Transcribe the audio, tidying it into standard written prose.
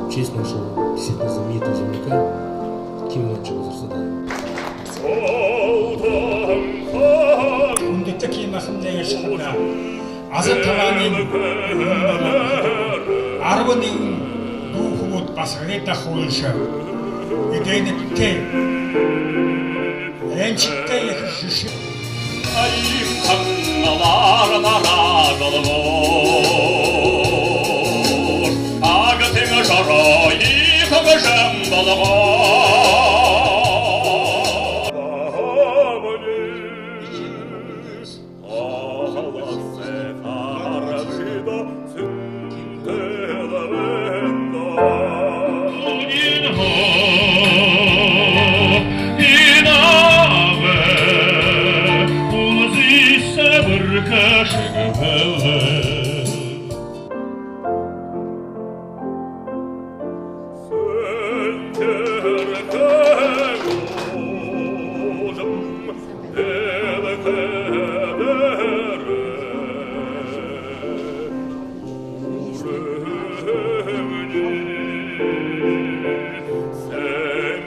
в честь нашего действительно знаменитого земляка Кима Ивановича Базарзадаева. Үндэт Кимахмлыг шахна Азат талааны 11 дүү хүмүүс бас редах хуульшаа эдэнэттэй энчтэй их шиши Ayım kannalarına dalgır Ağıtın şarayı kıvışım dalgır Ağlar sefarşıda süntelerinde Sen